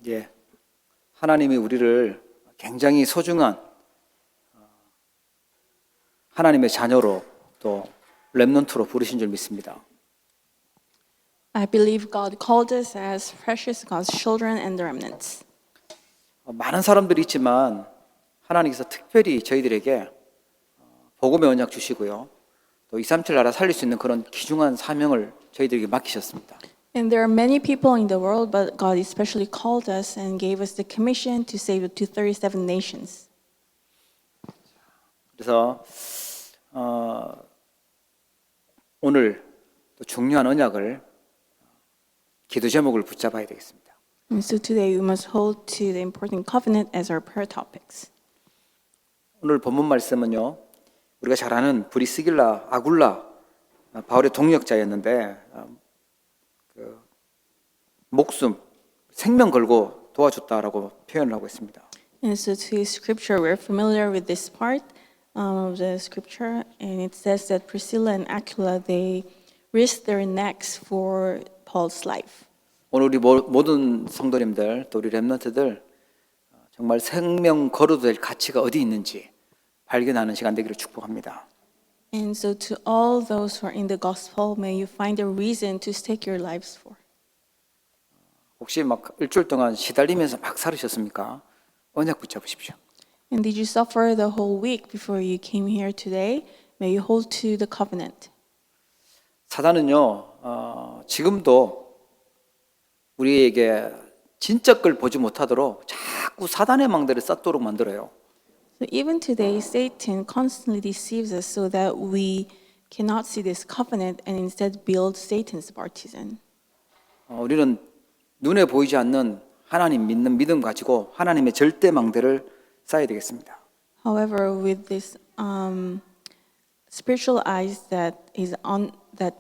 예, 하나님이 우리를 굉장히 소중한 하나님의 자녀로 또 렘넌트로 부르신 줄 믿습니다. I believe God called us as precious God's children and the remnants. 많은 사람들이 있지만 하나님께서 특별히 저희들에게 복음의 언약 주시고요. 또 237 나라 살릴 수 있는 그런 귀중한 사명을 저희들에게 맡기셨습니다. And there are many people in the world, but God especially called us and gave us the commission to save the 237 nations. 그래서 오늘 또 중요한 언약을 기도 제목을 붙잡아야 되겠습니다. And so today we must hold to the important covenant as our prayer topics. 오늘 본문 말씀은요, 우리가 잘 아는 브리스길라 아굴라 바울의 동역자였는데 목숨, 생명 걸고 도와줬다라고 표현을 하고 있습니다. And so today's scripture, we're familiar with this part of the scripture, and it says that Priscilla and Aquila, they risked their necks for Paul's life. 오늘 우리 모든 성도님들, 또 우리 렘넌트들 정말 생명 걸어도 될 가치가 어디 있는지 발견하는 시간 되기를 축복합니다. And so to all those who are in the gospel, may you find a reason to stake your lives for. 혹시 막 일주일 동안 시달리면서 막 살으셨습니까? 언약 붙잡으십시오. And did you suffer the whole week before you came here today? May you hold to the covenant. 사단은요, 지금도 우리에게 진짜 걸 보지 못하도록 자꾸 사단의 망대를 쌓도록 만들어요. So even today, Satan constantly deceives us so that we cannot see this covenant and instead build Satan's partisan. 우리는 눈에 보이지 않는 하나님 믿는 믿음 가지고 하나님의 절대 망대를 쌓아야 되겠습니다. However, with this spiritual eyes that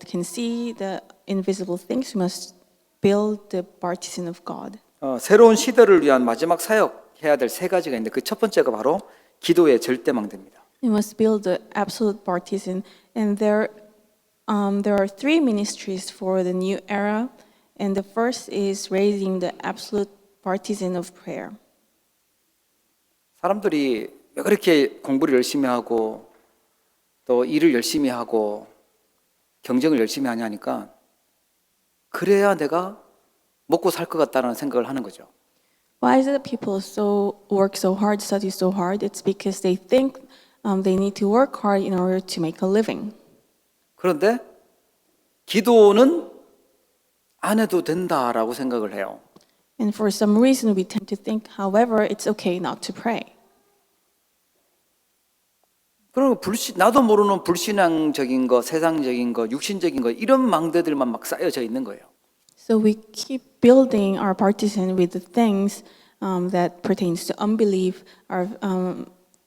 can see the invisible things, we must build the partisan of God. 새로운 시대를 위한 마지막 사역 해야 될 세 가지가 있는데 그 첫 번째가 바로 기도의 절대 망대입니다. We must build the absolute partisan, and there are three ministries for the new era, and the first is raising the absolute partisan of prayer. 사람들이 왜 그렇게 공부를 열심히 하고 또 일을 열심히 하고 경쟁을 열심히 하냐니까 그래야 내가 먹고 살 것 같다는 생각을 하는 거죠. Why is it that people work so hard, study so hard? It's because they think they need to work hard in order to make a living. 그런데 기도는 안 해도 된다라고 생각을 해요. And for some reason, we tend to think, however, it's okay not to pray. 그럼 나도 모르는 불신앙적인 거, 세상적인 거, 육신적인 거 이런 망대들만 막 쌓여져 있는 거예요. So we keep building our partisan with the things that pertains to unbelief,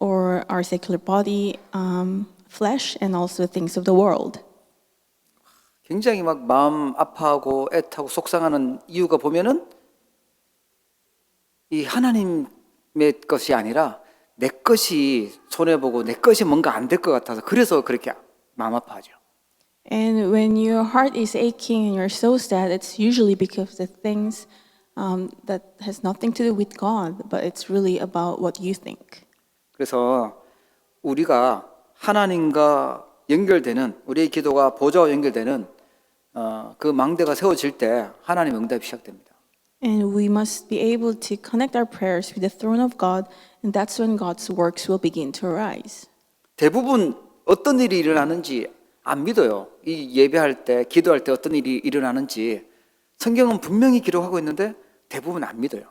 or our secular body, flesh, and also things of the world. 굉장히 막 마음 아파하고 애타고 속상하는 이유가 보면은 이 하나님의 것이 아니라 내 것이 손해보고 내 것이 뭔가 안 될 것 같아서 그래서 그렇게 마음 아파하죠. And when your heart is aching and you're so sad, it's usually because the things that has nothing to do with God, but it's really about what you think. 그래서 우리가 하나님과 연결되는 우리의 기도가 보좌와 연결되는 그 망대가 세워질 때 하나님 응답이 시작됩니다. And we must be able to connect our prayers with the throne of God, and that's when God's works will begin to arise. 대부분 어떤 일이 일어나는지 안 믿어요. 이 예배할 때, 기도할 때 어떤 일이 일어나는지 성경은 분명히 기록하고 있는데 대부분 안 믿어요.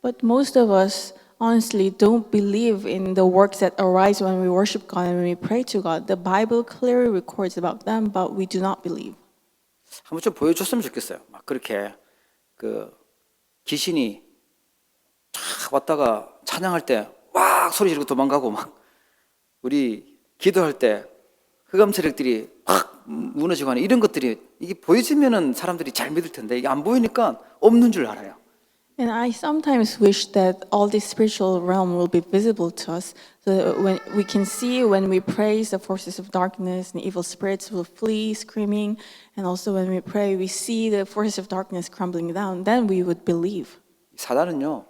But most of us honestly don't believe in the works that arise when we worship God and when we pray to God. The Bible clearly records about them, but we do not believe. 한번 좀 보여줬으면 좋겠어요. 막 그렇게 그 귀신이 쫙 왔다가 찬양할 때 와 소리 지르고 도망가고 막 우리 기도할 때 흑암 세력들이 확 무너지고 하는 이런 것들이 이게 보여지면은 사람들이 잘 믿을 텐데 이게 안 보이니까 없는 줄 알아요. And I sometimes wish that all this spiritual realm will be visible to us, so that when we can see when we praise, the forces of darkness and evil spirits will flee screaming, and also when we pray, we see the forces of darkness crumbling down. Then we would believe. 사단은요,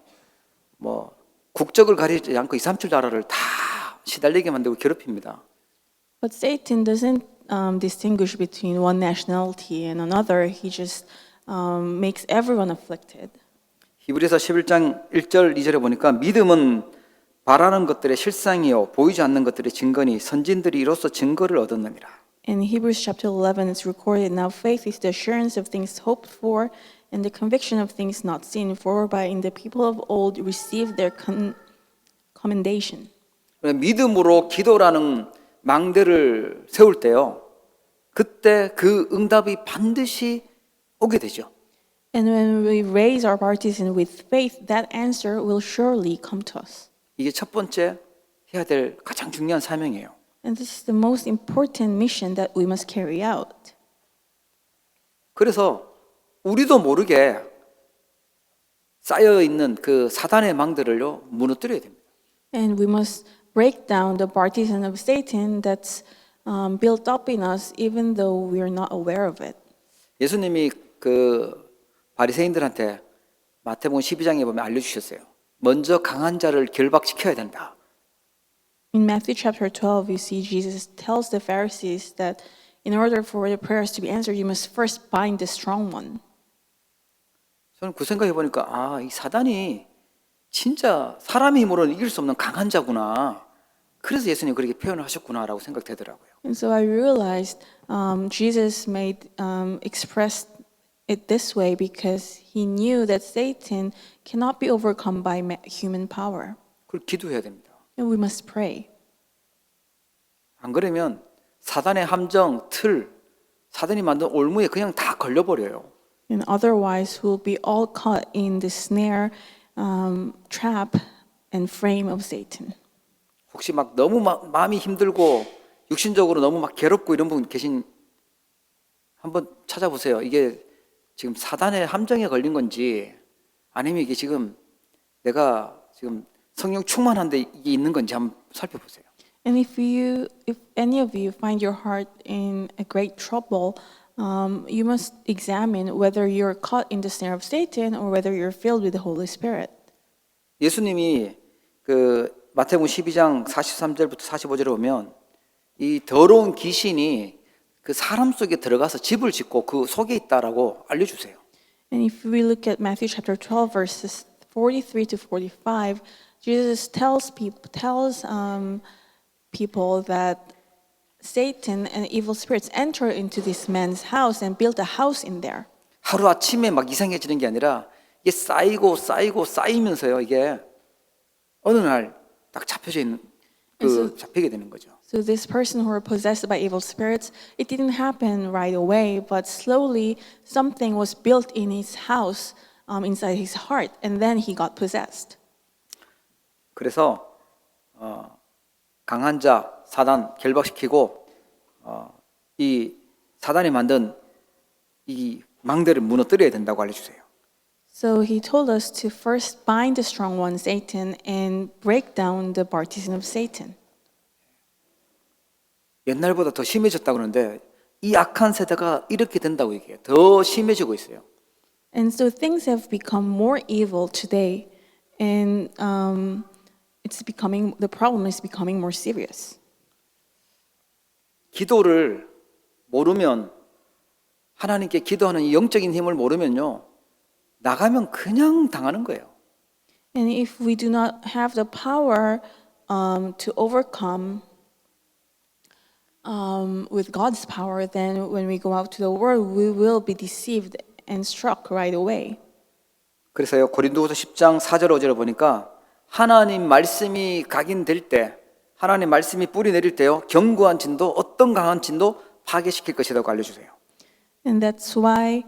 뭐 국적을 가리지 않고 2, 3칠 나라를 다 시달리게 만들고 괴롭힙니다. But Satan doesn't distinguish between one nationality and another. He just makes everyone afflicted. 히브리서 11장 1절 2절에 보니까 믿음은 바라는 것들의 실상이요 보이지 않는 것들의 증거니 선진들이 이로써 증거를 얻었느니라. In Hebrews chapter 11, it's recorded, now faith is the assurance of things hoped for and the conviction of things not seen, for by in the people of old received their commendation. 믿음으로 기도라는 망대를 세울 때요, 그때 그 응답이 반드시 오게 되죠. And when we raise our partisan with faith, that answer will surely come to us. 이게 첫 번째 해야 될 가장 중요한 사명이에요. And this is the most important mission that we must carry out. 그래서 우리도 모르게 쌓여 있는 그 사단의 망들을요 무너뜨려야 됩니다. And we must break down the partisan of Satan that's built up in us, even though we are not aware of it. 예수님이 그 바리새인들한테 마태복음 12장에 보면 알려주셨어요. 먼저 강한 자를 결박시켜야 된다. In Matthew chapter 12, you see Jesus tells the Pharisees that in order for the prayers to be answered, you must first bind the strong one. 저는 그 생각해 보니까 이 사단이 진짜 사람의 힘으로는 이길 수 없는 강한 자구나. 그래서 예수님 그렇게 표현을 하셨구나라고 생각되더라고요. And so I realized Jesus expressed it this way because he knew that Satan cannot be overcome by human power. 그걸 기도해야 됩니다. And we must pray. 안 그러면 사단의 함정, 틀, 사단이 만든 올무에 그냥 다 걸려버려요. And otherwise, we'll be all caught in the snare, trap, and frame of Satan. 혹시 막 너무 마음이 힘들고 육신적으로 너무 막 괴롭고 이런 분 계신 한번 찾아보세요. 이게 지금 사단의 함정에 걸린 건지 아니면 이게 지금 내가 지금 성령 충만한데 이게 있는 건지 한번 살펴보세요. And if any of you find your heart in a great trouble, you must examine whether you're caught in the snare of Satan or whether you're filled with the Holy Spirit. 예수님이 그 마태복음 12장 43절부터 45절에 보면 이 더러운 귀신이 그 사람 속에 들어가서 집을 짓고 그 속에 있다라고 알려주세요. And if we look at Matthew chapter 12 verses 43 to 45, Jesus tells people that Satan and evil spirits enter into this man's house and build a house in there. 하루 아침에 막 이상해지는 게 아니라 이게 쌓이면서요. 이게 어느 날 딱 잡히게 되는 거죠. So this person who were possessed by evil spirits, it didn't happen right away, but slowly something was built in his house, inside his heart, and then he got possessed. 그래서 강한 자 사단 결박시키고 이 사단이 만든 이 망대를 무너뜨려야 된다고 알려주세요. So he told us to first bind the strong one, Satan, and break down the partisan of Satan. 옛날보다 더 심해졌다고 그러는데 이 악한 세대가 이렇게 된다고 얘기해요. 더 심해지고 있어요. And so things have become more evil today, and the problem is becoming more serious. 기도를 모르면 하나님께 기도하는 이 영적인 힘을 모르면요. 나가면 그냥 당하는 거예요. And if we do not have the power to overcome with God's power, then when we go out to the world, we will be deceived and struck right away. 그래서요 고린도후서 10장 4절 5절을 보니까 하나님 말씀이 각인될 때, 하나님 말씀이 뿌리 내릴 때요 견고한 진도, 어떤 강한 진도 파괴시킬 것이라고 알려주세요. And that's why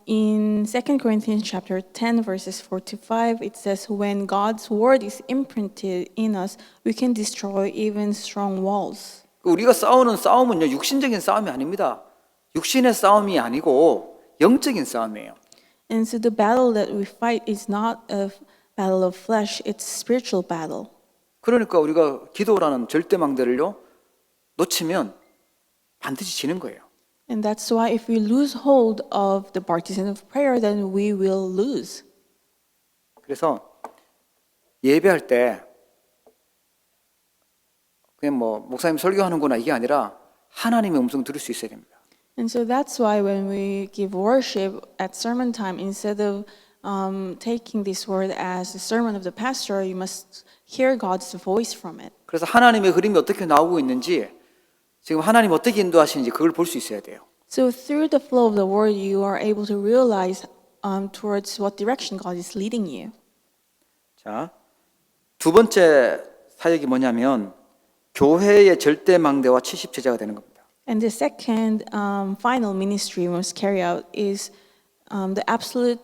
in 2 Corinthians chapter 10 verses 4 to 5 it says when God's word is imprinted in us, we can destroy even strong walls. 우리가 싸우는 싸움은요 육신적인 싸움이 아닙니다. 육신의 싸움이 아니고 영적인 싸움이에요. And so the battle that we fight is not a battle of flesh, it's spiritual battle. 그러니까 우리가 기도라는 절대망대를요 놓치면 반드시 지는 거예요. And that's why if we lose hold of the partisan of prayer, then we will lose. 그래서 예배할 때 그냥 뭐 목사님 설교하는구나 이게 아니라 하나님의 음성 들을 수 있어야 됩니다. And so that's why when we give worship at sermon time, instead of taking this word as the sermon of the pastor, you must hear God's voice from it. 그래서 하나님의 그림이 어떻게 나오고 있는지 지금 하나님 어떻게 인도하시는지 그걸 볼 수 있어야 돼요. So through the flow of the word, you are able to realize towards what direction God is leading you. 자, 두 번째 사역이 뭐냐면 교회의 절대 망대와 70 제자가 되는 겁니다. And the second final ministry we must carry out is the absolute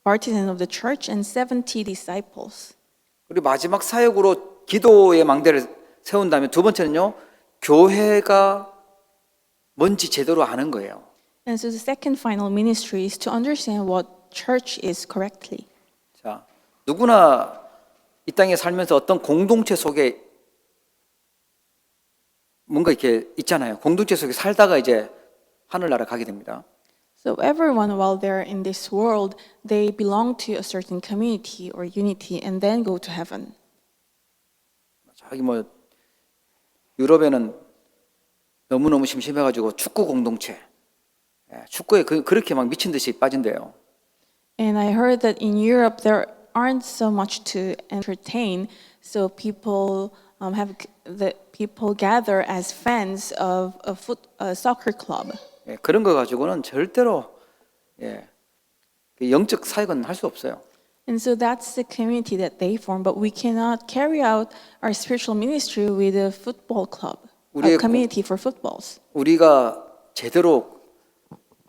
partisan of the church and 70 disciples. 우리 마지막 사역으로 기도의 망대를 세운다면 두 번째는요. 교회가 뭔지 제대로 아는 거예요. And so the second final ministry is to understand what church is correctly. 자, 누구나 이 땅에 살면서 어떤 공동체 속에 뭔가 이렇게 있잖아요. 공동체 속에 살다가 이제 하늘나라 가게 됩니다. So everyone, while they're in this world, they belong to a certain community or unity and then go to heaven. 자기 뭐 유럽에는 너무너무 심심해가지고 축구 공동체, 축구에 그렇게 막 미친 듯이 빠진대요. And I heard that in Europe there aren't so much to entertain, so people people gather as fans of a soccer club. 그런 거 가지고는 절대로 영적 사역은 할 수 없어요. And so that's the community that they form, but we cannot carry out our spiritual ministry with a football club, a community for footballs. 우리가 제대로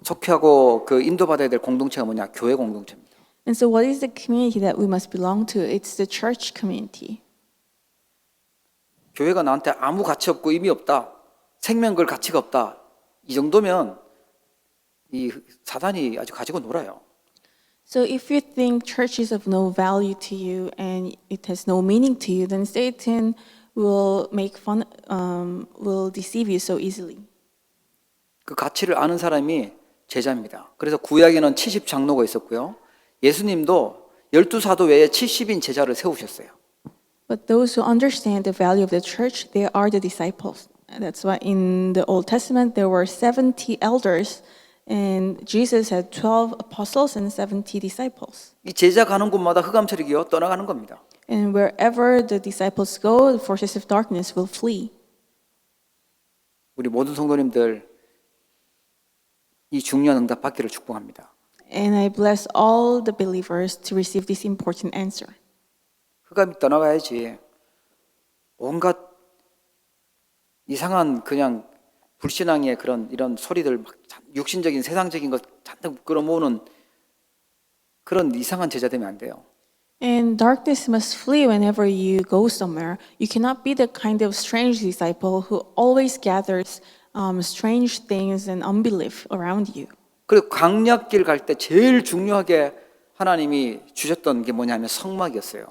속하고 그 인도받아야 될 공동체가 뭐냐? 교회 공동체입니다. And so what is the community that we must belong to? It's the church community. 교회가 나한테 아무 가치 없고 의미 없다. 생명 걸 가치가 없다. 이 정도면 이 사단이 아주 가지고 놀아요. So if you think church is of no value to you and it has no meaning to you, then Satan will will deceive you so easily. 그 가치를 아는 사람이 제자입니다. 그래서 구약에는 70 장로가 있었고요. 예수님도 12사도 외에 70인 제자를 세우셨어요. But those who understand the value of the church, they are the disciples. That's why in the Old Testament there were 70 elders and Jesus had 12 apostles and 70 disciples. 이 제자 가는 곳마다 흑암철이 기어 떠나가는 겁니다. And wherever the disciples go, the forces of darkness will flee. 우리 모든 성도님들 이 중요한 응답 받기를 축복합니다. And I bless all the believers to receive this important answer. 흑암이 떠나가야지. 온갖 이상한 그냥 불신앙의 이런 소리들 막 육신적인 세상적인 것 잔뜩 끌어모으는 그런 이상한 제자 되면 안 돼요. And darkness must flee whenever you go somewhere. You cannot be the kind of strange disciple who always gathers strange things and unbelief around you. 그리고 광야길 갈 때 제일 중요하게 하나님이 주셨던 게 뭐냐면 성막이었어요.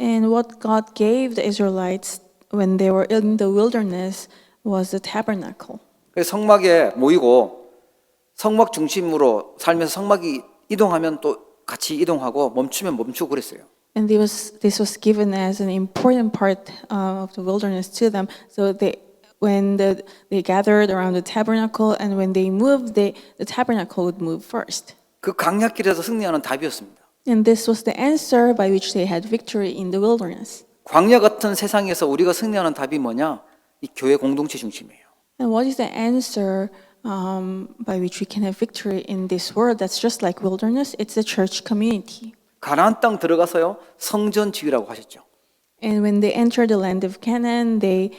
And what God gave the Israelites when they were in the wilderness was the tabernacle. 그래서 성막에 모이고 성막 중심으로 살면서 성막이 이동하면 또 같이 이동하고 멈추면 멈추고 그랬어요. And this was given as an important part of the wilderness to them. So when they gathered around the tabernacle and when they moved, the tabernacle would move first. 그 광야길에서 승리하는 답이었습니다. And this was the answer by which they had victory in the wilderness. 광야 같은 세상에서 우리가 승리하는 답이 뭐냐? 이 교회 공동체 중심이에요. And what is the answer by which we can have victory in this world that's just like wilderness? It's the church community. 가나안 땅 들어가서요 성전 지으라고 하셨죠. And when they entered the land of Canaan, they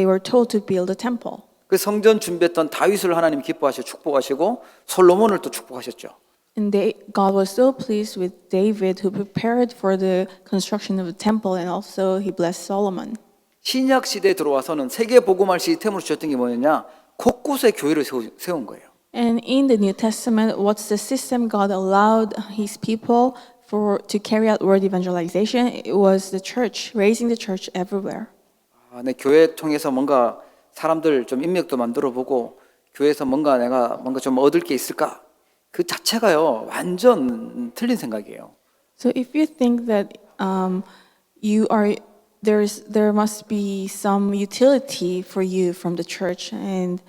were told to build a temple. 그 성전 준비했던 다윗을 하나님 기뻐하시고 축복하시고 솔로몬을 또 축복하셨죠. And God was so pleased with David, who prepared for the construction of the temple, and also he blessed Solomon. 신약 시대에 들어와서는 세계 복음할 시스템으로 주셨던 게 뭐냐면 곳곳에 교회를 세운 거예요. And in the New Testament, what's the system God allowed His people to carry out word evangelization? It was the church, raising the church everywhere. 내 교회 통해서 뭔가 사람들 좀 인맥도 만들어보고 교회에서 내가 좀 얻을 게 있을까? 그 자체가요 완전 틀린 생각이에요. So if you think that there must be some utility for you from the church, and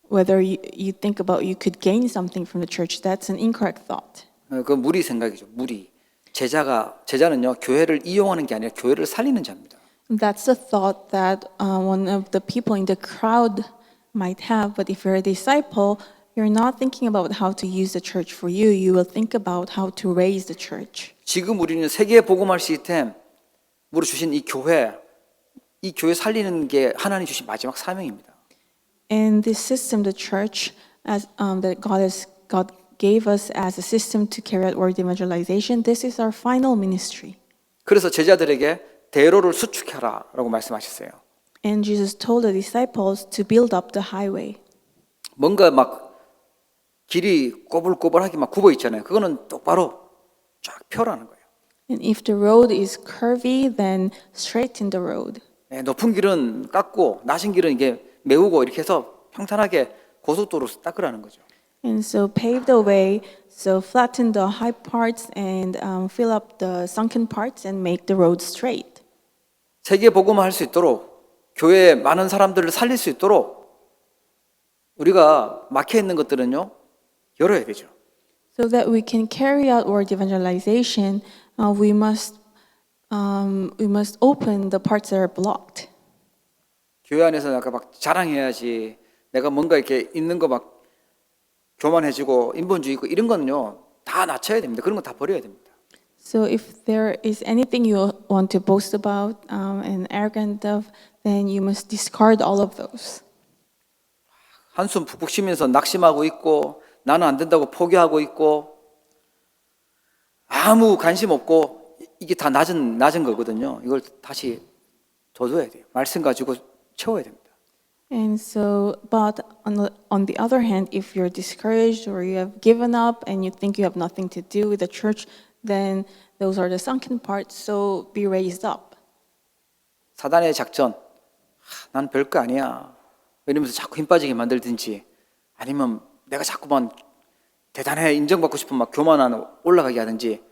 whether you think about you could gain something from the church, that's an incorrect thought. 그 무리 생각이죠. 무리. 제자는요 교회를 이용하는 게 아니라 교회를 살리는 자입니다. That's a thought that one of the people in the crowd might have. But if you're a disciple, you're not thinking about how to use the church for you. You will think about how to raise the church. 지금 우리는 세계 복음화 시스템으로 주신 이 교회 살리는 게 하나님 주신 마지막 사명입니다. And this system, the church, as that God gave us as a system to carry out word evangelization, this is our final ministry. 그래서 제자들에게 대로를 수축해라라고 말씀하셨어요. And Jesus told the disciples to build up the highway. 뭔가 막 길이 꼬불꼬불하게 막 굽어 있잖아요. 그거는 똑바로 쫙 펴라는 거예요. And if the road is curvy, then straighten the road. 높은 길은 깎고 낮은 길은 이게 메우고 이렇게 해서 평탄하게 고속도로 닦으라는 거죠. And so pave the way, so flatten the high parts and fill up the sunken parts and make the road straight. 세계 복음화 할 수 있도록 교회에 많은 사람들을 살릴 수 있도록 우리가 막혀 있는 것들은요 열어야 되죠. So that we can carry out word evangelization, we must open the parts that are blocked. 교회 안에서 약간 막 자랑해야지 내가 뭔가 이렇게 있는 거 막 교만해지고 인본주의 있고 이런 거는요 다 낮춰야 됩니다. 그런 거 다 버려야 됩니다. So if there is anything you want to boast about and arrogant of, then you must discard all of those. 한숨 푹푹 쉬면서 낙심하고 있고 나는 안 된다고 포기하고 있고 아무 관심 없고 이게 다 낮은 거거든요. 이걸 다시 둬줘야 돼요. 말씀 가지고 채워야 됩니다. And so, but on the other hand, if you're discouraged or you have given up and you think you have nothing to do with the church, then those are the sunken parts, so be raised up. 사단의 작전, 난 별거 아니야 이러면서 자꾸 힘 빠지게 만들든지 아니면 내가 자꾸만 대단해 인정받고 싶은 막 교만한 올라가게 하든지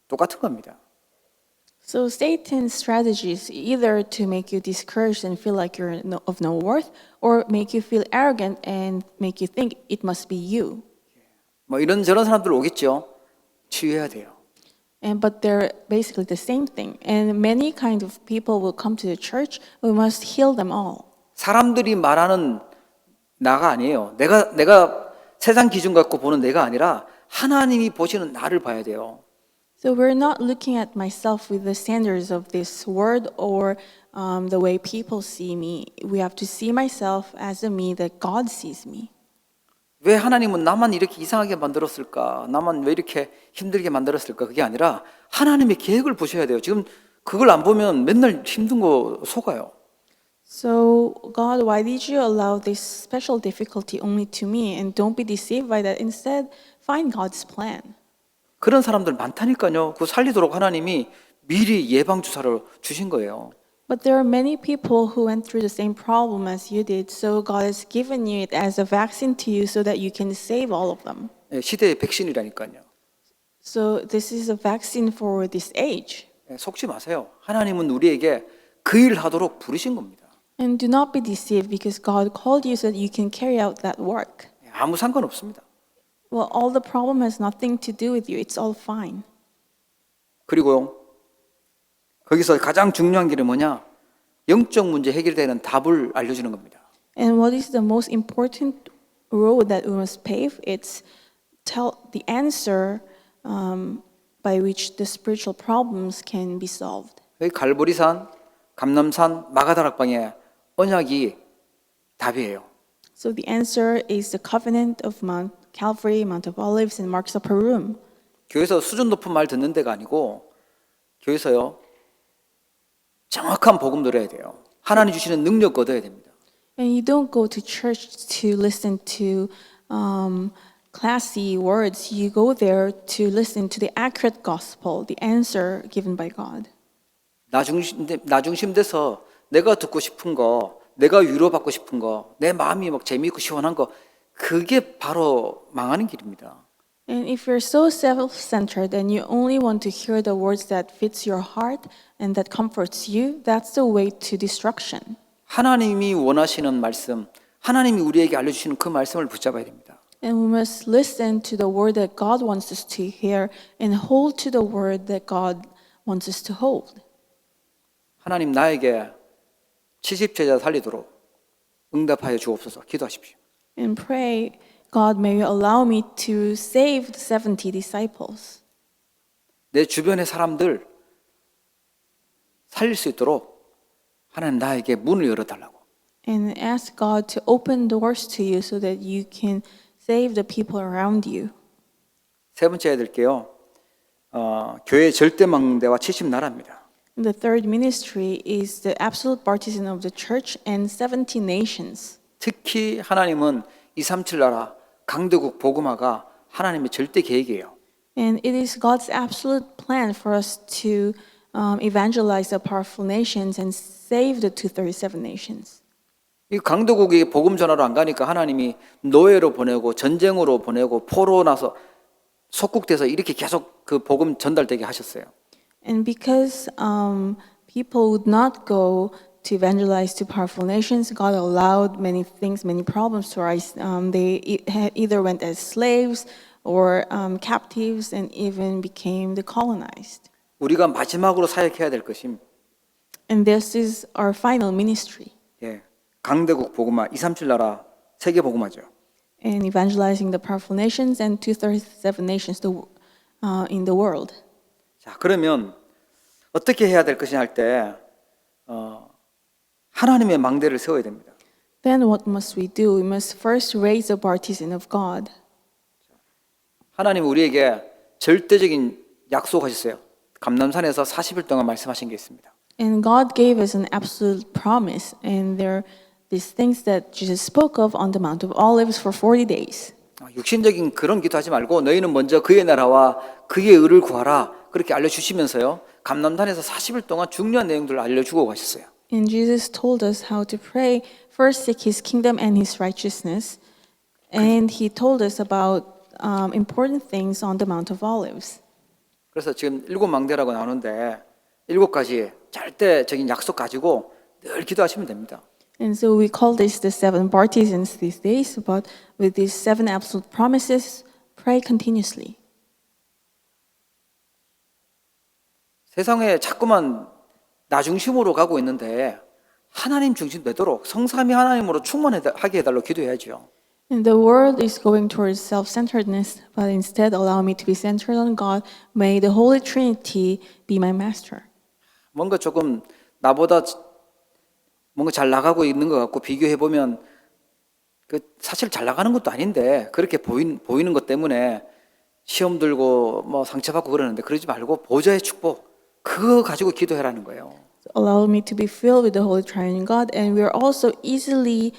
똑같은 겁니다. So Satan's strategy is either to make you discouraged and feel like you're of no worth, or make you feel arrogant and make you think it must be you. 뭐 이런저런 사람들 오겠죠. 치유해야 돼요. But they're basically the same thing. And many kinds of people will come to the church. We must heal them all. 사람들이 말하는 나가 아니에요. 내가 세상 기준 갖고 보는 내가 아니라 하나님이 보시는 나를 봐야 돼요. So we're not looking at myself with the standards of this world or the way people see me. We have to see myself as a me that God sees me. 왜 하나님은 나만 이렇게 이상하게 만들었을까? 나만 왜 이렇게 힘들게 만들었을까? 그게 아니라 하나님의 계획을 보셔야 돼요. 지금 그걸 안 보면 맨날 힘든 거 속아요. So, God, why did you allow this special difficulty only to me? And don't be deceived by that. Instead, find God's plan. 그런 사람들 많다니까요. 그거 살리도록 하나님이 미리 예방 주사를 주신 거예요. But there are many people who went through the same problem as you did. So God has given you it as a vaccine to you so that you can save all of them. 시대의 백신이라니까요. So this is a vaccine for this age. 속지 마세요. 하나님은 우리에게 그 일 하도록 부르신 겁니다. And do not be deceived because God called you so that you can carry out that work. 아무 상관없습니다. Well, all the problem has nothing to do with you. It's all fine. 그리고요. 거기서 가장 중요한 길은 뭐냐? 영적 문제 해결되는 답을 알려주는 겁니다. And what is the most important road that we must pave? It's tell the answer by which the spiritual problems can be solved. 여기 갈보리산, 감람산, 마가다락방의 언약이 답이에요. So the answer is the covenant of Mount Calvary, Mount of Olives, and Mark's Upper Room. 교회에서 수준 높은 말 듣는 데가 아니고 교회에서요. 정확한 복음 들어야 돼요. 하나님 주시는 능력 얻어야 됩니다. And you don't go to church to listen to classy words. You go there to listen to the accurate gospel, the answer given by God. 나 중심 돼서 내가 듣고 싶은 거, 내가 위로받고 싶은 거, 내 마음이 막 재미있고 시원한 거, 그게 바로 망하는 길입니다. And if you're so self-centered and you only want to hear the words that fits your heart and that comforts you, that's the way to destruction. 하나님이 원하시는 말씀, 하나님이 우리에게 알려주시는 그 말씀을 붙잡아야 됩니다. And we must listen to the word that God wants us to hear and hold to the word that God wants us to hold. 하나님 나에게 70제자 살리도록 응답하여 주옵소서. 기도하십시오. And pray, God, may you allow me to save the 70 disciples. 내 주변의 사람들 살릴 수 있도록 하나님 나에게 문을 열어달라고. And ask God to open doors to you so that you can save the people around you. 세 번째 해야 될게요. 교회 절대망대와 70나라입니다. The third ministry is the absolute partisan of the church and 70 nations. 특히 하나님은 237 나라 강대국 복음화가 하나님의 절대 계획이에요. And it is God's absolute plan for us to evangelize the powerful nations and save the 237 nations. 이 강대국이 복음 전하러 안 가니까 하나님이 노예로 보내고 전쟁으로 보내고 포로 나서 속국돼서 이렇게 계속 그 복음 전달되게 하셨어요. And because people would not go to evangelize to powerful nations, God allowed many things, many problems to arise. They either went as slaves or captives and even became the colonized. 우리가 마지막으로 사역해야 될 것임. And this is our final ministry. 예, 강대국 복음화 237 나라 세계 복음화죠. And evangelizing the powerful nations and 237 nations in the world. 자, 그러면 어떻게 해야 될 것이냐 할 때 하나님의 망대를 세워야 됩니다. Then what must we do? We must first raise the partisan of God. 하나님 우리에게 절대적인 약속하셨어요. 감람산에서 40일 동안 말씀하신 게 있습니다. And God gave us an absolute promise, and there are these things that Jesus spoke of on the Mount of Olives for 40 days. 육신적인 그런 기도하지 말고 너희는 먼저 그의 나라와 그의 의를 구하라 그렇게 알려주시면서요. 감람산에서 40일 동안 중요한 내용들을 알려주고 가셨어요. And Jesus told us how to pray. First, seek His kingdom and His righteousness. And He told us about important things on the Mount of Olives. 그래서 지금 7망대라고 나오는데 7가지 절대적인 약속 가지고 늘 기도하시면 됩니다. And so we call this the 7 partisans these days, but with these 7 absolute promises, pray continuously. 세상에 자꾸만 나 중심으로 가고 있는데 하나님 중심 되도록 성삼위 하나님으로 충만하게 해달라고 기도해야죠. And the world is going towards self-centeredness, but instead allow me to be centered on God. May the Holy Trinity be my master. 뭔가 조금 나보다 뭔가 잘 나가고 있는 것 같고 비교해 보면 그 사실 잘 나가는 것도 아닌데 그렇게 보이는 것 때문에 시험 들고 뭐 상처받고 그러는데 그러지 말고 보좌의 축복 그거 가지고 기도해라는 거예요. Allow me to be filled with the Holy Triune God, and we are also easily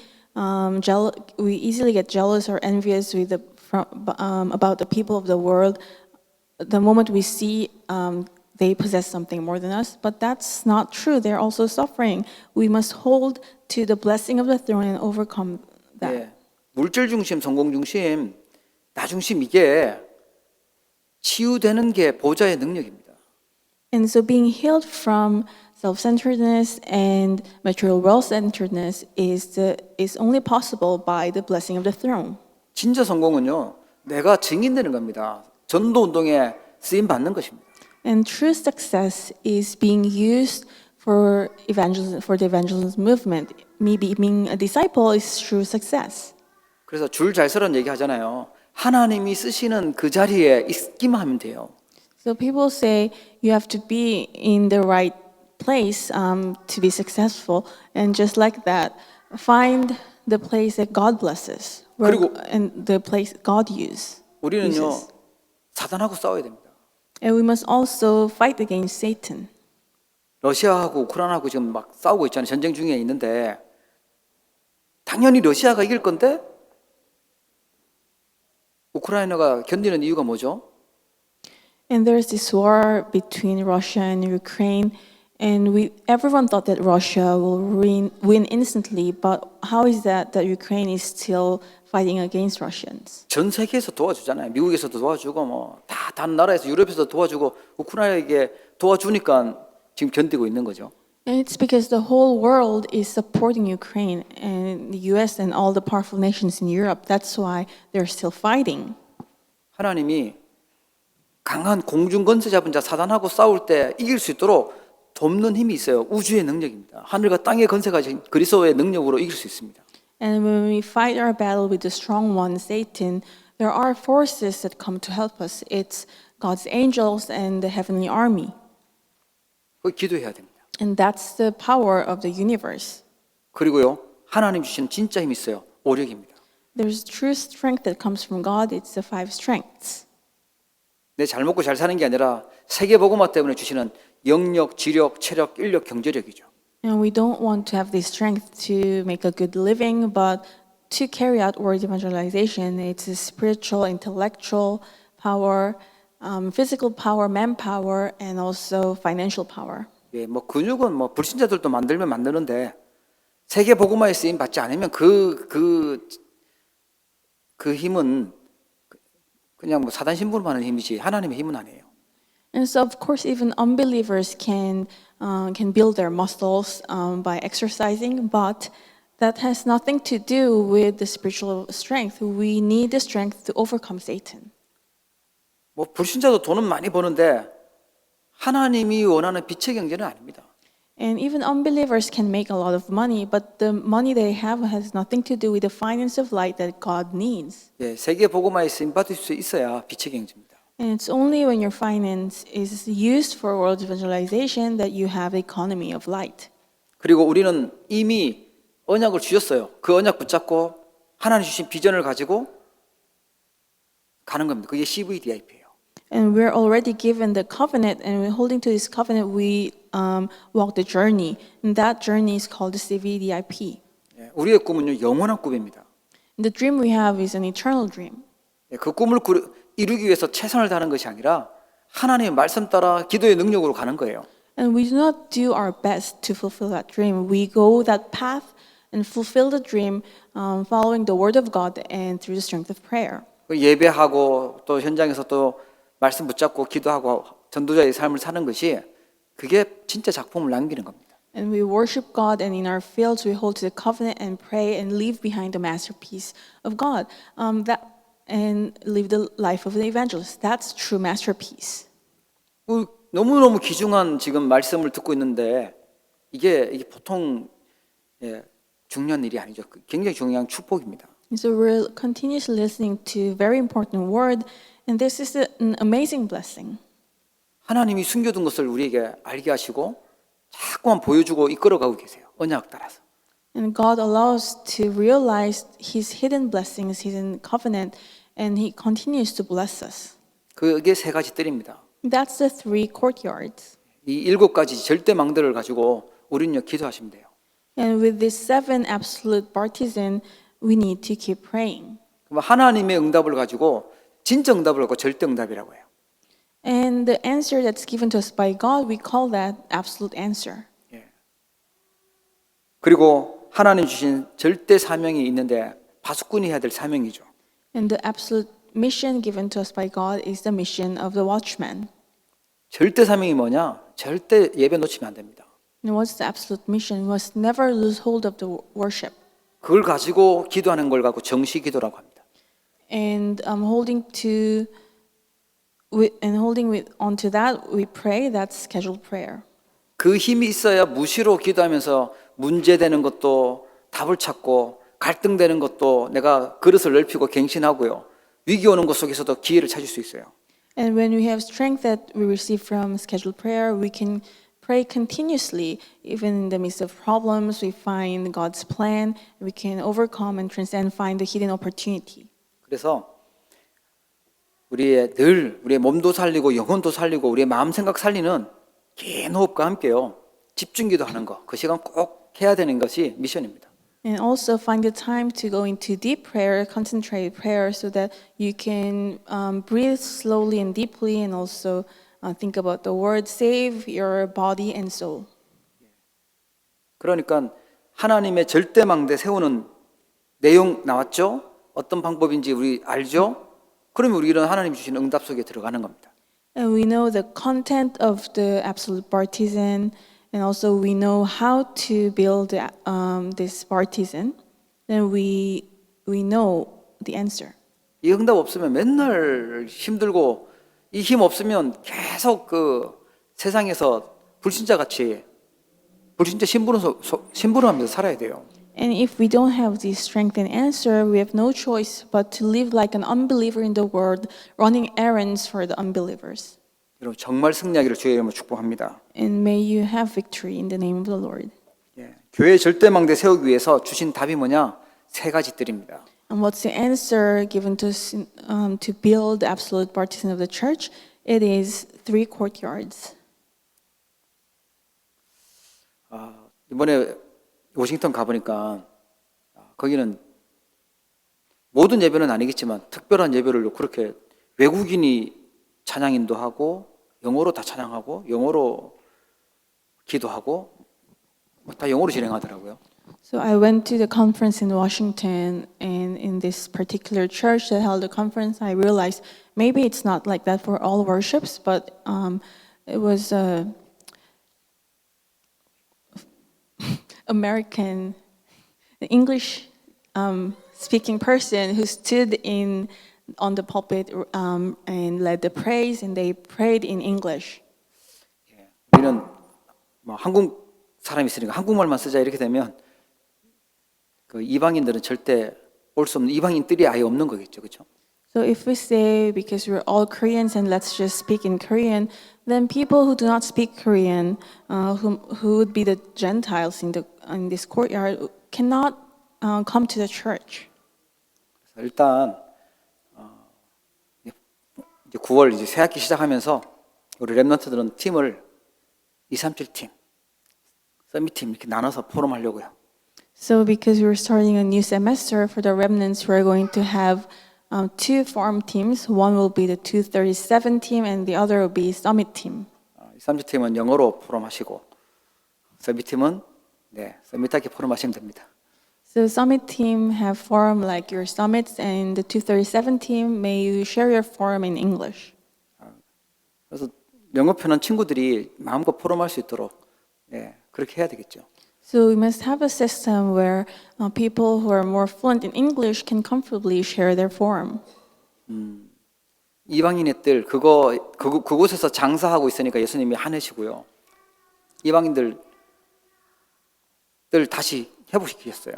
we easily get jealous or envious with about the people of the world. The moment we see they possess something more than us, but that's not true. They're also suffering. We must hold to the blessing of the throne and overcome that. 예, 물질 중심, 성공 중심, 나 중심 이게 치유되는 게 보좌의 능력입니다. And so being healed from self-centeredness and material wealth-centeredness is only possible by the blessing of the throne. 진짜 성공은요, 내가 증인되는 겁니다. 전도 운동에 쓰임 받는 것입니다. And true success is being used for evangelism, for the evangelism movement. Me being a disciple is true success. 그래서 줄 잘 서는 얘기 하잖아요. 하나님이 쓰시는 그 자리에 있기만 하면 돼요. So people say you have to be in the right place to be successful, and just like that, find the place that God blesses, and the place God uses. 우리는요, 사단하고 싸워야 됩니다. And we must also fight against Satan. 러시아하고 우크라이나하고 지금 막 싸우고 있잖아요. 전쟁 중에 있는데 당연히 러시아가 이길 건데 우크라이나가 견디는 이유가 뭐죠? And there's this war between Russia and Ukraine, And everyone thought that Russia will win instantly, but how is that Ukraine is still fighting against Russians? 전 세계에서 도와주잖아요. 미국에서도 도와주고 뭐 다른 나라에서 유럽에서 도와주고 우크라이나에게 도와주니까 지금 견디고 있는 거죠. And it's because the whole world is supporting Ukraine and the US and all the powerful nations in Europe. That's why they're still fighting. 하나님이 강한 공중 권세 잡은 자 사단하고 싸울 때 이길 수 있도록 돕는 힘이 있어요. 우주의 능력입니다. 하늘과 땅의 권세가 그리스도의 능력으로 이길 수 있습니다. And when we fight our battle with the strong one, Satan, there are forces that come to help us. It's God's angels and the heavenly army. 그 기도해야 됩니다. And that's the power of the universe. 그리고요, 하나님 주시는 진짜 힘이 있어요. 오력입니다. There's true strength that comes from God. It's the 5 strengths. 내 잘 먹고 잘 사는 게 아니라 세계 복음화 때문에 주시는 영력, 지력, 체력, 인력, 경제력이죠. And we don't want to have this strength to make a good living, but to carry out word evangelization. It's a spiritual, intellectual power, physical power, manpower, and also financial power. 예, 뭐 근육은 뭐 불신자들도 만들면 만드는데 세계 복음화에 쓰임 받지 않으면 그 힘은 그냥 뭐 사단 신부로 하는 힘이지 하나님의 힘은 아니에요. And so, of course, even unbelievers can build their muscles by exercising, but that has nothing to do with the spiritual strength. We need the strength to overcome Satan. 뭐 불신자도 돈은 많이 버는데 하나님이 원하는 빛의 경제는 아닙니다. And even unbelievers can make a lot of money, but the money they have has nothing to do with the finance of light that God needs. 예, 세계 복음화에 쓰임 받을 수 있어야 빛의 경제입니다. And it's only when your finance is used for world evangelization that you have economy of light. 그리고 우리는 이미 언약을 주셨어요. 그 언약 붙잡고 하나님 주신 비전을 가지고 가는 겁니다. 그게 CVDIP예요. And we're already given the covenant, and we're holding to this covenant, we walk the journey. And that journey is called the CVDIP. 예, 우리의 꿈은요 영원한 꿈입니다. And the dream we have is an eternal dream. 예, 그 꿈을 이루기 위해서 최선을 다하는 것이 아니라 하나님의 말씀 따라 기도의 능력으로 가는 거예요. And we do not do our best to fulfill that dream. We go that path and fulfill the dream following the word of God and through the strength of prayer. 예배하고 또 현장에서 또 말씀 붙잡고 기도하고 전도자의 삶을 사는 것이 그게 진짜 작품을 남기는 겁니다. And we worship God, and in our fields we hold to the covenant and pray and leave behind the masterpiece of God. And live the life of an evangelist. That's true masterpiece. 너무너무 귀중한 지금 말씀을 듣고 있는데 이게 보통 중요한 일이 아니죠. 굉장히 중요한 축복입니다. And so we're continuously listening to very important word, and this is an amazing blessing. 하나님이 숨겨둔 것을 우리에게 알게 하시고 자꾸만 보여주고 이끌어가고 계세요. 언약 따라서. And God allows to realize His hidden blessings, Hidden covenant, and He continues to bless us. 그게 3가지 뜰입니다. That's the 3 courtyards. 이 7가지 절대망들을 가지고 우리는요 기도하시면 돼요. And with these 7 absolute partisan, we need to keep praying. 그럼 하나님의 응답을 가지고 진짜 응답을 갖고 절대 응답이라고 해요. And the answer that's given to us by God, we call that absolute answer. 그리고 하나님 주신 절대 사명이 있는데 파수꾼이 해야 될 사명이죠. And the absolute mission given to us by God is the mission of the watchman. 절대 사명이 뭐냐? 절대 예배 놓치면 안 됩니다. And what's the absolute mission? We must never lose hold of the worship. 그걸 가지고 기도하는 걸 갖고 정시 기도라고 합니다. And holding onto that, we pray. That's scheduled prayer. 그 힘이 있어야 무시로 기도하면서 문제되는 것도 답을 찾고 갈등되는 것도 내가 그릇을 넓히고 갱신하고요. 위기 오는 것 속에서도 기회를 찾을 수 있어요. And when we have strength that we receive from scheduled prayer, we can pray continuously. Even in the midst of problems, we find God's plan. We can overcome and transcend, find the hidden opportunity. 그래서 우리의 몸도 살리고 영혼도 살리고 우리의 마음 생각 살리는 긴 호흡과 함께요. 집중기도 하는 거. 그 시간 꼭 해야 되는 것이 미션입니다. And also find the time to go into deep prayer, concentrated prayer, so that you can breathe slowly and deeply, and also think about the word save your body and soul. 그러니까 하나님의 절대망대 세우는 내용 나왔죠? 어떤 방법인지 우리 알죠? 그러면 우리는 하나님 주신 응답 속에 들어가는 겁니다. And we know the content of the absolute partisan, and also we know how to build this partisan. Then we know the answer. 이 응답 없으면 맨날 힘들고 이 힘 없으면 계속 그 세상에서 불신자 같이 불신자 심부름하면서 살아야 돼요. And if we don't have the strength and answer, we have no choice but to live like an unbeliever in the world, running errands for the unbelievers. 여러분 정말 승리하기를 주의 이름으로 축복합니다. And may you have victory in the name of the Lord. 예, 교회 절대망대 세우기 위해서 주신 답이 뭐냐? 세 가지 뜰입니다. And what's the answer given to us to build the absolute partisan of the church? It is 3 courtyards. 이번에 워싱턴 가보니까 거기는 모든 예배는 아니겠지만 특별한 예배를 그렇게 외국인이 찬양 인도하고 영어로 다 찬양하고 영어로 기도하고 다 영어로 진행하더라고요. So I went to the conference in Washington, and in this particular church that held the conference, I realized maybe it's not like that for all worships, but it was American, English speaking person who stood on the pulpit and led the praise, and they prayed in English. 우리는 뭐 한국 사람이 있으니까 한국말만 쓰자 이렇게 되면 그 이방인들은 절대 올 수 없는 이방인들이 아예 없는 거겠죠, 그렇죠? So if we say because we're all Koreans and let's just speak in Korean, then people who do not speak Korean, who would be the Gentiles in this courtyard, cannot come to the church. 그래서 일단 이제 9월 이제 새 학기 시작하면서 우리 랩런트들은 팀을 237팀, 서밋팀 이렇게 나눠서 포럼하려고요. So because we're starting a new semester for the remnants, we're going to have 2 farm teams. One will be the 237 team, and the other will be summit team. 237팀은 영어로 포럼하시고 서밋팀은 서밋하게 포럼하시면 됩니다. So summit team have forum like your summits, and the 237 team may you share your forum in English. 그래서 영어 편한 친구들이 마음껏 포럼할 수 있도록 그렇게 해야 되겠죠. So we must have a system where people who are more fluent in English can comfortably share their forum. 이방인의 뜰 그곳에서 장사하고 있으니까 예수님이 화내시고요. 이방인들 뜰 다시 회복시키셨어요.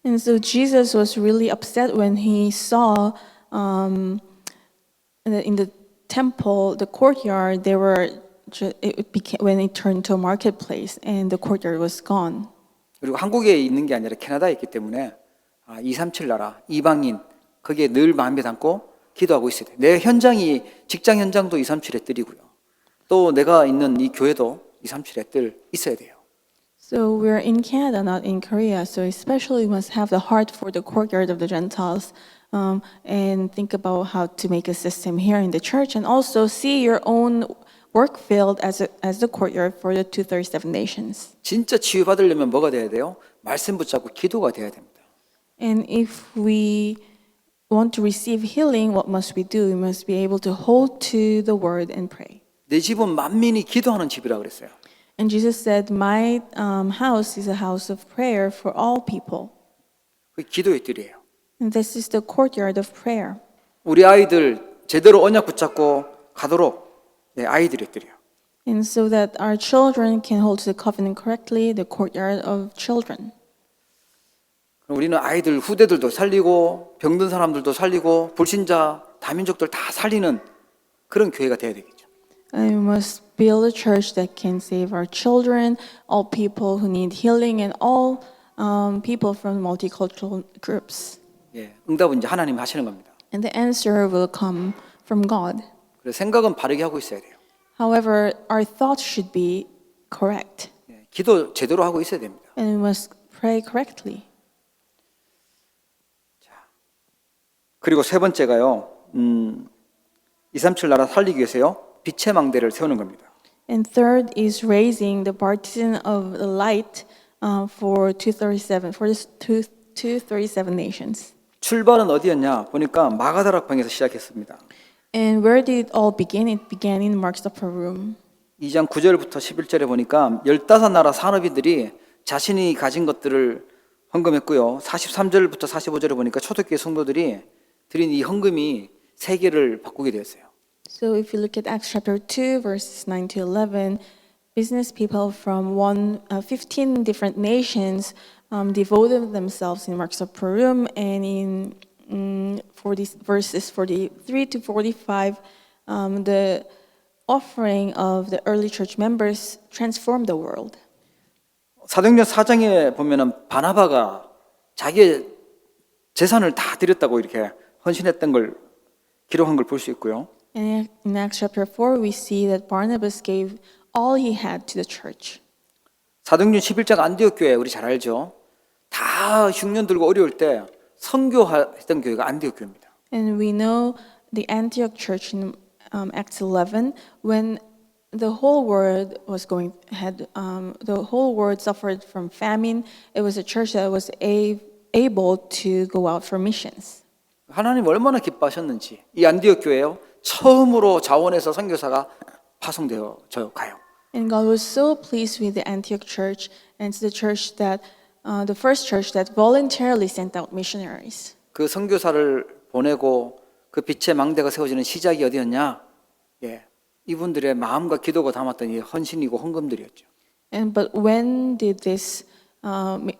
And so Jesus was really upset when he saw in the temple, the courtyard, when it turned to a marketplace and the courtyard was gone. 그리고 한국에 있는 게 아니라 캐나다에 있기 때문에 237 나라 이방인 거기에 늘 마음에 담고 기도하고 있어야 돼. 내 현장이 직장 현장도 237의 뜰이고요. 또 내가 있는 이 교회도 237의 뜰 있어야 돼요. So we're in Canada, not in Korea. So especially we must have the heart for the courtyard of the Gentiles, and think about how to make a system here in the church, and also see your own work field as the courtyard for the 237 nations. 진짜 치유받으려면 뭐가 돼야 돼요? 말씀 붙잡고 기도가 돼야 됩니다. And if we want to receive healing, what must we do? We must be able to hold to the word and pray. 내 집은 만민이 기도하는 집이라 그랬어요. And Jesus said, my house is a house of prayer for all people. 그 기도의 뜰이에요. And this is the courtyard of prayer. 우리 아이들 제대로 언약 붙잡고 가도록 아이들의 뜰이에요. And so that our children can hold to the covenant correctly, the courtyard of children. 그럼 우리는 아이들 후대들도 살리고 병든 사람들도 살리고 불신자 다민족들 다 살리는 그런 교회가 돼야 되겠죠. And we must build a church that can save our children, all people who need healing, and all people from multicultural groups. 응답은 이제 하나님이 하시는 겁니다. And the answer will come from God. 그래서 생각은 바르게 하고 있어야 돼요. However, our thoughts should be correct. 기도 제대로 하고 있어야 됩니다. And we must pray correctly. 그리고 세 번째가요. 237 나라 살리기 위해서요. 빛의 망대를 세우는 겁니다. And third is raising the partisan of the light for 237 for this 237 nations. 출발은 어디였냐 보니까 마가다락방에서 시작했습니다. And where did it all begin? It began in Mark's upper room. 2장 9절부터 11절에 보니까 15나라 산업인들이 자신이 가진 것들을 헌금했고요. 43절부터 45절에 보니까 초대교회 성도들이 드린 이 헌금이 세계를 바꾸게 되었어요. So if you look at Acts chapter 2 verses 9 to 11, business people from 15 different nations devoted themselves in Mark's upper room, and in verses 43 to 45, the offering of the early church members transformed the world. 사도행전 4장에 보면은 바나바가 자기의 재산을 다 드렸다고 이렇게 헌신했던 걸 기록한 걸 볼 수 있고요. And in Acts chapter 4, we see that Barnabas gave all he had to the church. 사도행전 11장 안디옥 교회 우리 잘 알죠. 다 흉년 들고 어려울 때 선교했던 교회가 안디옥 교회입니다. And we know the Antioch church in Acts 11, when the whole world the whole world suffered from famine. It was a church that was able to go out for missions. 하나님 얼마나 기뻐하셨는지 이 안디옥 교회요 처음으로 자원해서 선교사가 파송되어 가요. And God was so pleased with the Antioch church, and it's the church that the first church that voluntarily sent out missionaries. 그 선교사를 보내고 그 빛의 망대가 세워지는 시작이 어디였냐? 예, 이분들의 마음과 기도가 담았던 이 헌신이고 헌금들이었죠. But when did this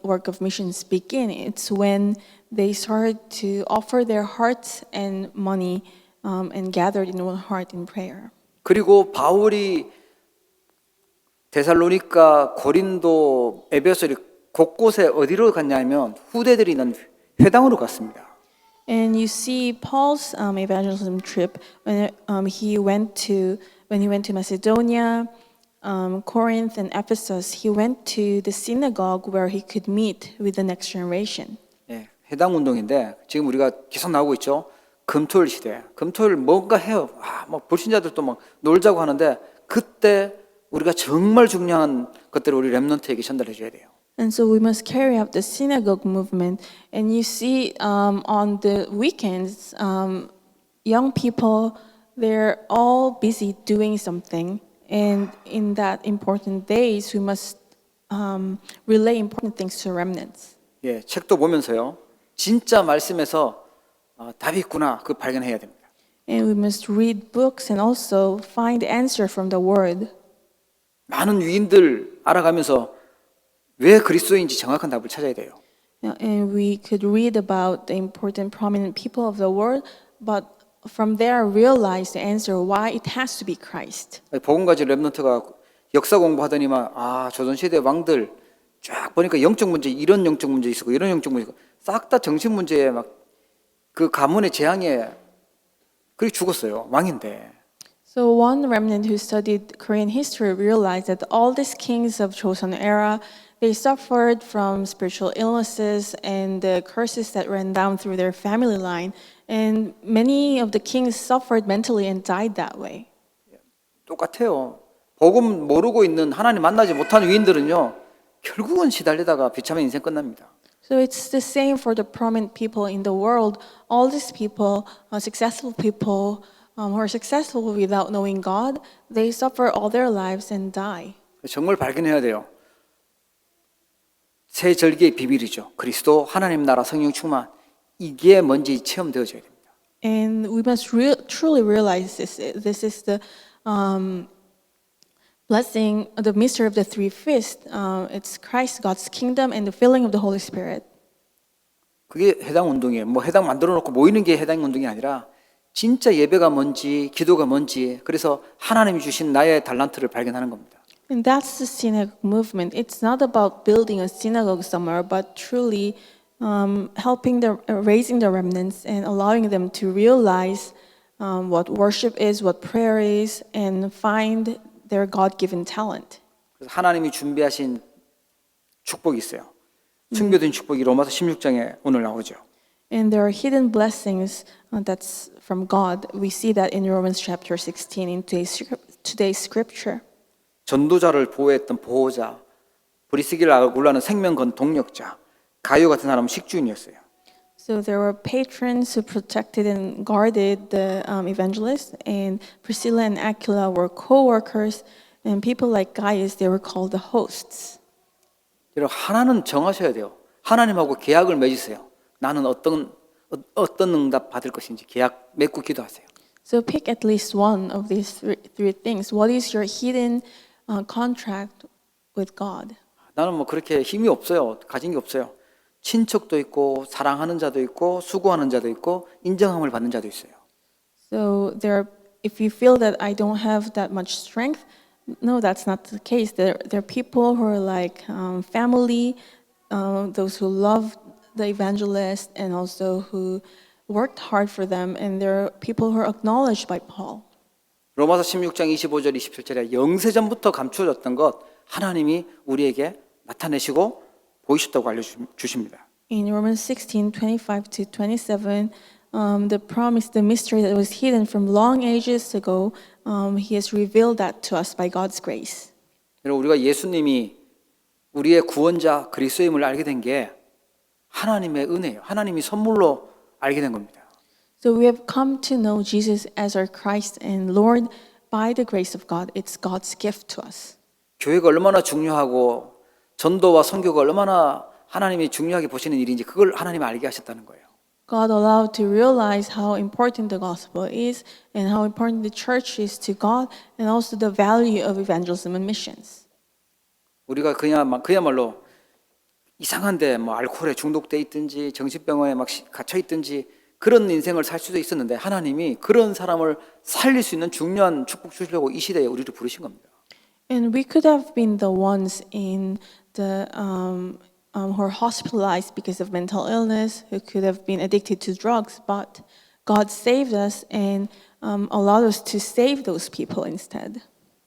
work of missions begin? It's when they started to offer their hearts and money and gathered in one heart in prayer. 그리고 바울이 데살로니가, 고린도, 에베소 곳곳에 어디로 갔냐면 후대들이 있는 회당으로 갔습니다. And you see Paul's evangelism trip when he went to Macedonia, Corinth, and Ephesus. He went to the synagogue where he could meet with the next generation. 예, 해당 운동인데 지금 우리가 계속 나오고 있죠. 금토일 시대. 금토일 뭔가 해요. 막 불신자들도 막 놀자고 하는데 그때 우리가 정말 중요한 것들을 우리 렘넌트에게 전달해 줘야 돼요. And so we must carry out the synagogue movement. And you see on the weekends, young people, they're all busy doing something. And in that important days, we must relay important things to remnants. 예, 책도 보면서요. 진짜 말씀에서 답이 있구나. 그 발견해야 됩니다. And we must read books and also find answer from the word. 많은 위인들 알아가면서 왜 그리스도인지 정확한 답을 찾아야 돼요. And we could read about the important prominent people of the world, but from there realize the answer why it has to be Christ. 복음가지 렘넌트가 역사 공부하더니만 조선시대 왕들 쫙 보니까 영적 문제 이런 영적 문제 있었고 이런 영적 문제 있고 싹 다 정신 문제에 막 그 가문의 재앙에 그렇게 죽었어요. 왕인데. So one remnant who studied Korean history realized that all these kings of Joseon era, they suffered from spiritual illnesses and the curses that ran down through their family line. And many of the kings suffered mentally and died that way. 똑같아요. 복음 모르고 있는 하나님 만나지 못한 위인들은요. 결국은 시달리다가 비참한 인생 끝납니다. So it's the same for the prominent people in the world. All these people, successful people who are successful without knowing God, they suffer all their lives and die. 정말 발견해야 돼요. 새 절기의 비밀이죠. 그리스도 하나님 나라 성령 충만 이게 뭔지 체험되어져야 됩니다. And we must truly realize this. This is the blessing, the mystery of the three feasts. It's Christ, God's kingdom, and the filling of the Holy Spirit. 그게 해당 운동이에요. 뭐 해당 만들어 놓고 모이는 게 해당 운동이 아니라 진짜 예배가 뭔지 기도가 뭔지 그래서 하나님이 주신 나의 달란트를 발견하는 겁니다. And that's the synagogue movement. It's not about building a synagogue somewhere, but truly helping raising the remnants and allowing them to realize what worship is, what prayer is, and find their God-given talent. 그래서 하나님이 준비하신 축복이 있어요. 숨겨둔 축복이 로마서 16장에 오늘 나오죠. And there are hidden blessings that's from God. We see that in Romans chapter 16 in today's scripture. 전도자를 보호했던 보호자, 브리스길라 아굴라는 생명 건 동력자, 가요 같은 사람은 식주인이었어요. So there were patrons who protected and guarded the evangelists, and Priscilla and Aquila were co-workers, and people like Gaius, they were called the hosts. 여러분 하나는 정하셔야 돼요. 하나님하고 계약을 맺으세요. 나는 어떤 응답 받을 것인지 계약 맺고 기도하세요. So pick at least one of these three things. What is your hidden contract with God? 나는 뭐 그렇게 힘이 없어요. 가진 게 없어요. 친척도 있고 사랑하는 자도 있고 수고하는 자도 있고 인정함을 받는 자도 있어요. So if you feel that I don't have that much strength, no, that's not the case. There are people who are like family, those who love the evangelist, and also who worked hard for them, and there are people who are acknowledged by Paul. 로마서 16장 25절 27절에 영세전부터 감추어졌던 것 하나님이 우리에게 나타내시고 보이셨다고 알려주십니다. In Romans 16:25 to 27, the promise, the mystery that was hidden from long ages ago, He has revealed that to us by God's grace. 여러분 우리가 예수님이 우리의 구원자 그리스도임을 알게 된 게 하나님의 은혜예요. 하나님이 선물로 알게 된 겁니다. So we have come to know Jesus as our Christ and Lord by the grace of God. It's God's gift to us. 교회가 얼마나 중요하고 전도와 선교가 얼마나 하나님이 중요하게 보시는 일인지 그걸 하나님이 알게 하셨다는 거예요. God allowed to realize how important the gospel is and how important the church is to God and also the value of evangelism and missions. 우리가 그야말로 이상한데 뭐 알코올에 중독돼 있든지 정신병원에 막 갇혀 있든지 그런 인생을 살 수도 있었는데 하나님이 그런 사람을 살릴 수 있는 중요한 축복 주시려고 이 시대에 우리를 부르신 겁니다. And we could have been the ones in the who are hospitalized because of mental illness, who could have been addicted to drugs, but God saved us and allowed us to save those people instead.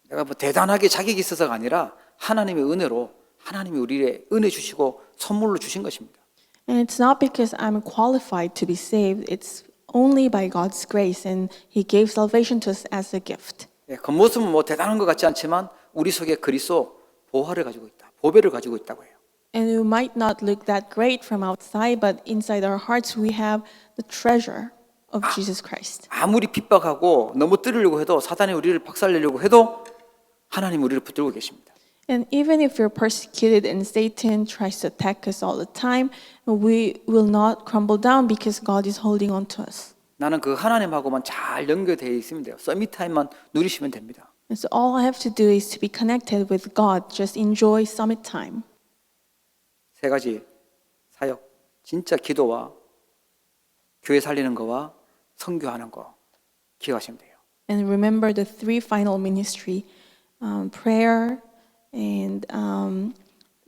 내가 뭐 대단하게 자격이 있어서가 아니라 하나님의 은혜로 하나님이 우리의 은혜 주시고 선물로 주신 것입니다. And it's not because I'm qualified to be saved, it's only by God's grace, and He gave salvation to us as a gift. 겉모습은 뭐 대단한 것 같지 않지만 우리 속에 그리스도 보화를 가지고 있다. 보배를 가지고 있다고 해요. And we might not look that great from outside, but inside our hearts we have the treasure of Jesus Christ. 아무리 핍박하고 넘어뜨리려고 해도 사단이 우리를 박살내려고 해도 하나님 우리를 붙들고 계십니다. And even if we're persecuted and Satan tries to attack us all the time, we will not crumble down because God is holding on to us. 나는 그 하나님하고만 잘 연결되어 있으면 돼요. 서밋 타임만 누리시면 됩니다. And so all I have to do is to be connected with God. Just enjoy summit time. 세 가지 사역, 진짜 기도와 교회 살리는 거와 선교하는 거 기억하시면 돼요. And remember the three final ministry, prayer and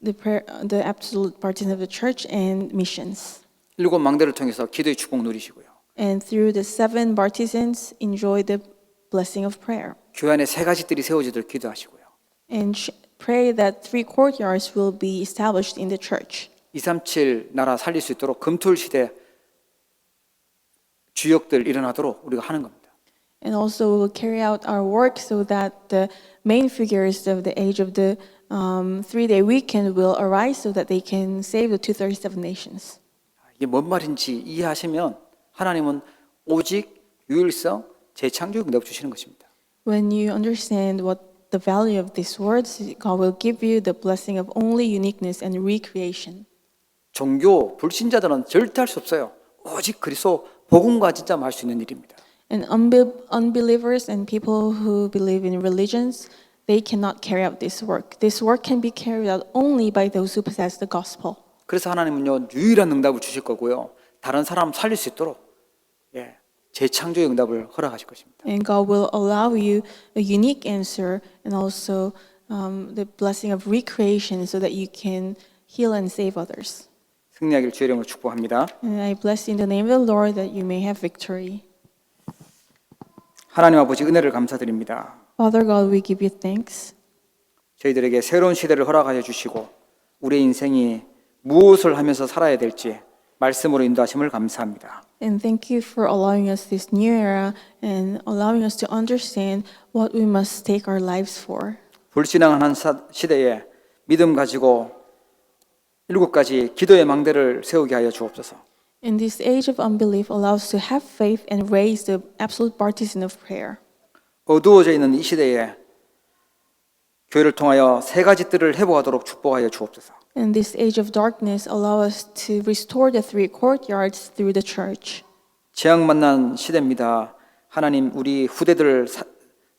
the absolute partisan of the church and missions. 7 망대를 통해서 기도의 축복 누리시고요. And through the 7 partisans, enjoy the blessing of prayer. 교회 안에 세 가지 뜰이 세워지도록 기도하시고요. And pray that 3 courtyards will be established in the church. 237 나라 살릴 수 있도록 금토일 시대 주역들 일어나도록 우리가 하는 겁니다. And also we will carry out our work so that the main figures of the age of the 3-day weekend will arise so that they can save the 237 nations. 이게 뭔 말인지 이해하시면 하나님은 오직 유일성, 재창조의 응답을 주시는 것입니다. When you understand what the value of these words, God will give you the blessing of only uniqueness and recreation. 종교 불신자들은 절대 할 수 없어요. 오직 그리스도 복음과 진짜 말 수 있는 일입니다. And unbelievers and people who believe in religions, they cannot carry out this work. This work can be carried out only by those who possess the gospel. 그래서 하나님은요 유일한 응답을 주실 거고요. 다른 사람 살릴 수 있도록 재창조의 응답을 허락하실 것입니다. And God will allow you a unique answer and also the blessing of recreation so that you can heal and save others. 승리하기를 주의 이름으로 축복합니다. And I bless you in the name of the Lord that you may have victory. 하나님 아버지 은혜를 감사드립니다. Father God, we give you thanks. 저희들에게 새로운 시대를 허락하여 주시고 우리의 인생이 무엇을 하면서 살아야 될지 말씀으로 인도하심을 감사합니다. And thank you for allowing us this new era and allowing us to understand what we must take our lives for. 불신앙하는 시대에 믿음 가지고 7가지 기도의 망대를 세우게 하여 주옵소서. In this age of unbelief, allow us to have faith and raise the absolute partisan of prayer. 어두워져 있는 이 시대에 교회를 통하여 3가지 뜰을 회복하도록 축복하여 주옵소서. In this age of darkness, allow us to restore the 3 courtyards through the church. 재앙 만난 시대입니다. 하나님 우리 후대들을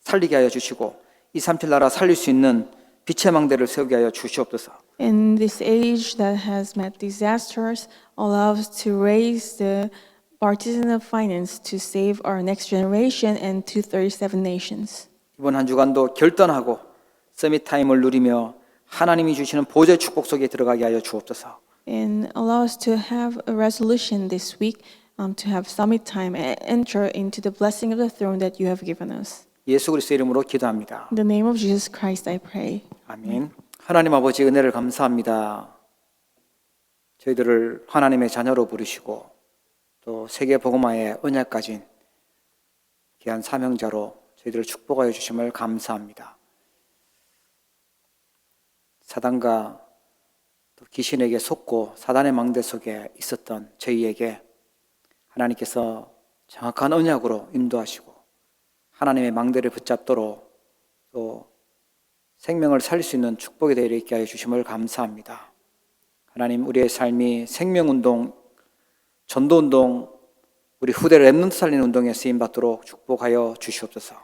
살리게 하여 주시고 237 나라 살릴 수 있는 빛의 망대를 세우게 하여 주시옵소서. In this age that has met disasters, allow us to raise the partisan of finance to save our next generation and 237 nations. 이번 한 주간도 결단하고 서밋 타임을 누리며 하나님이 주시는 보좌의 축복 속에 들어가게 하여 주옵소서. And allow us to have a resolution this week to have summit time and enter into the blessing of the throne that you have given us. 예수 그리스도의 이름으로 기도합니다. In the name of Jesus Christ, I pray. 아멘. 하나님 아버지 은혜를 감사합니다. 저희들을 하나님의 자녀로 부르시고 또 세계 복음화의 언약 가진 귀한 사명자로 저희들을 축복하여 주심을 감사합니다. 사단과 또 귀신에게 속고 사단의 망대 속에 있었던 저희에게 하나님께서 정확한 언약으로 인도하시고 하나님의 망대를 붙잡도록 또 생명을 살릴 수 있는 축복의 대회를 있게 하여 주심을 감사합니다. 하나님 우리의 삶이 생명운동, 전도운동, 우리 후대를 렘넌트 살리는 운동에 쓰임받도록 축복하여 주시옵소서.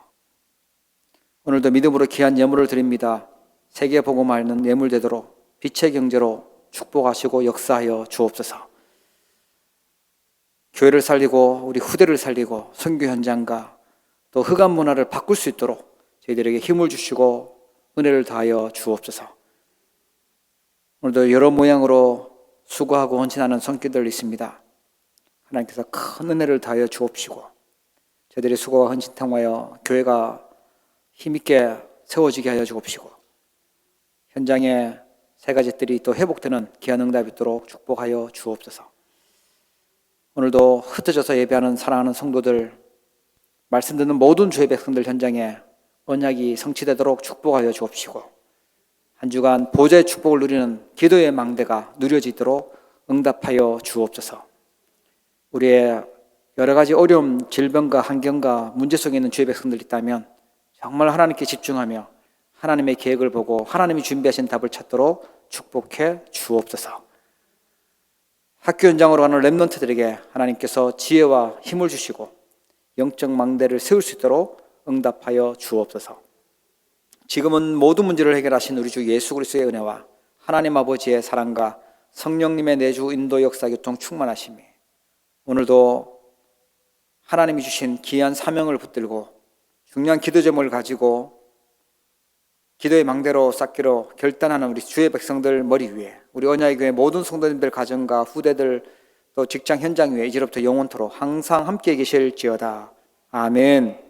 오늘도 믿음으로 귀한 예물을 드립니다. 세계 복음화하는 예물 되도록 빛의 경제로 축복하시고 역사하여 주옵소서. 교회를 살리고 우리 후대를 살리고 선교 현장과 또 흑암 문화를 바꿀 수 있도록 저희들에게 힘을 주시고 은혜를 다하여 주옵소서. 오늘도 여러 모양으로 수고하고 헌신하는 손길들 있습니다. 하나님께서 큰 은혜를 다하여 주옵시고 저희들의 수고와 헌신 통하여 교회가 힘있게 세워지게 하여 주옵시고 현장에 3가지 뜰이 또 회복되는 귀한 응답이 있도록 축복하여 주옵소서. 오늘도 흩어져서 예배하는 사랑하는 성도들, 말씀 듣는 모든 주의 백성들 현장에 언약이 성취되도록 축복하여 주옵시고 한 주간 보좌의 축복을 누리는 기도의 망대가 누려지도록 응답하여 주옵소서. 우리의 여러 가지 어려움, 질병과 환경과 문제 속에 있는 주의 백성들이 있다면 정말 하나님께 집중하며 하나님의 계획을 보고 하나님이 준비하신 답을 찾도록 축복해 주옵소서. 학교 현장으로 가는 렘넌트들에게 하나님께서 지혜와 힘을 주시고 영적 망대를 세울 수 있도록 응답하여 주옵소서. 지금은 모든 문제를 해결하신 우리 주 예수 그리스도의 은혜와 하나님 아버지의 사랑과 성령님의 내주 인도 역사 교통 충만하심이 오늘도 하나님이 주신 귀한 사명을 붙들고 중요한 기도 제목을 가지고 기도의 망대로 쌓기로 결단하는 우리 주의 백성들 머리 위에 우리 언약의 교회 모든 성도님들 가정과 후대들 또 직장 현장 위에 이제로부터 영원토록 항상 함께 계실지어다. 아멘.